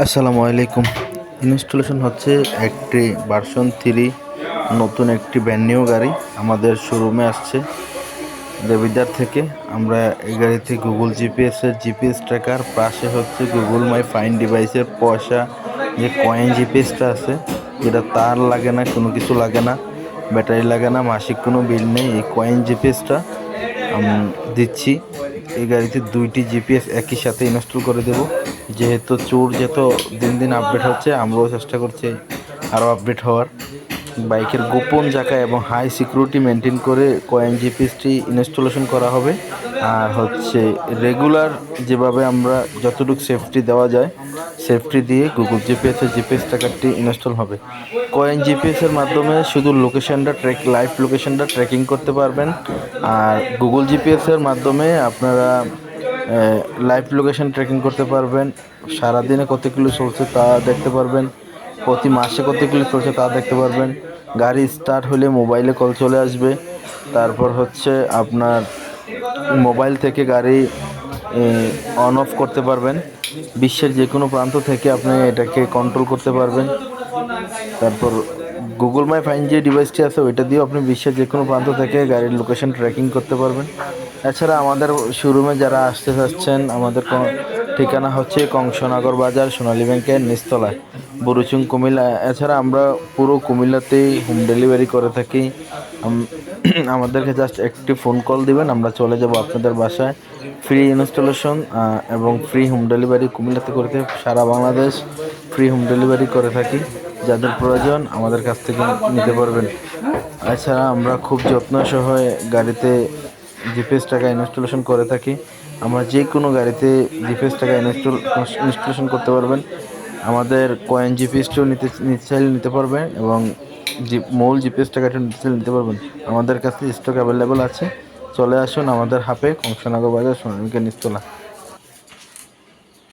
আসসালামু আলাইকুম। ইনস্টলেশন হচ্ছে একটি ভার্সন 3 নতুন একটি ব্র্যান্ড নিউ গাড়ি আমাদের শোরুমে আসছে দেবিদ্বার থেকে। আমরা এই গাড়িতে গুগল জিপিএস ট্র্যাকার, পাশে হচ্ছে গুগল মাই ফাইন্ড ডিভাইসের পয়সা যে কয়েন জিপিএসটা আছে, যেটা তার লাগে না, কোনো কিছু লাগে না, ব্যাটারি লাগে না, মাসিক কোনো বিল নেই, এই কয়েন জিপিএসটা দিচ্ছি। এই গাড়িতে 2টি জিপিএস একই সাথে ইনস্টল করে দেব। যেহেতু চোর যত দিন দিন আপডেট হচ্ছে, আমরাও চেষ্টা করছি আরও আপডেট হওয়ার। বাইকের গোপন জায়গায় এবং হাই সিকিউরিটি মেনটেন করে কয়েন জিপিএসটি ইনস্টলেশন করা হবে। আর হচ্ছে রেগুলার যেভাবে আমরা যতটুকু সেফটি দেওয়া যায় সেফটি দিয়ে গুগল জিপিএস ট্র্যাকারটি ইনস্টল হবে। কয়েন জিপিএসের মাধ্যমে শুধু লাইভ লোকেশনটা ট্র্যাকিং করতে পারবেন। আর গুগল জিপিএসের মাধ্যমে আপনারা লাইভ লোকেশন ট্র্যাকিং করতে পারবেন। সারাদিনে কত কিলো চলছে তা দেখতে পারবেন, প্রতি মাসে কত কিলো চলছে তা দেখতে পারবেন। গাড়ি স্টার্ট হলে মোবাইলে কল চলে আসবে। তারপর হচ্ছে আপনার মোবাইল থেকে গাড়ি অন অফ করতে পারবেন। বিশ্বের যে কোনো প্রান্ত থেকে আপনি এটাকে কন্ট্রোল করতে পারবেন। তারপর গুগল মাই ফাইন যে ডিভাইসটি আছে ওইটা দিয়েও আপনি বিশ্বের যে কোনো প্রান্ত থেকে গাড়ির লোকেশন ট্র্যাকিং করতে পারবেন। এছাড়া আমাদের শোরুমে যারা আসতে চাচ্ছেন, আমাদের ঠিকানা হচ্ছে কংসনগর বাজার, সোনালী ব্যাংকের নিচতলায়, বুরুচুং, কুমিল্লা। এছাড়া আমরা পুরো কুমিল্লাতেই হোম ডেলিভারি করে থাকি। আমাদেরকে জাস্ট একটি ফোন কল দিবেন, আমরা চলে যাব আপনাদের বাসায়। ফ্রি ইনস্টলেশন এবং ফ্রি হোম ডেলিভারি কুমিল্লাতে করে থাকি। সারা বাংলাদেশ ফ্রি হোম ডেলিভারি করে থাকি। যাদের প্রয়োজন আমাদের কাছ থেকে নিতে পারবেন। এছাড়া আমরা খুব যত্ন সহ গাড়িতে জিপিএস টাকা ইনস্টলেশন করে থাকি। আমরা যে কোনো গাড়িতে জিপিএস টাকা ইনস্টলেশন করতে পারবেন। আমাদের কয়েন জিপিএসটিও চাইলে নিতে পারবেন এবং মূল জিপিএস টাকাটা নিতে পারবেন। আমাদের কাছে স্টক অ্যাভেলেবেল আছে। চলে আসুন আমাদের হাপে, কংসনগর বাজার, সোনালী ব্যাংকের নিচতলা।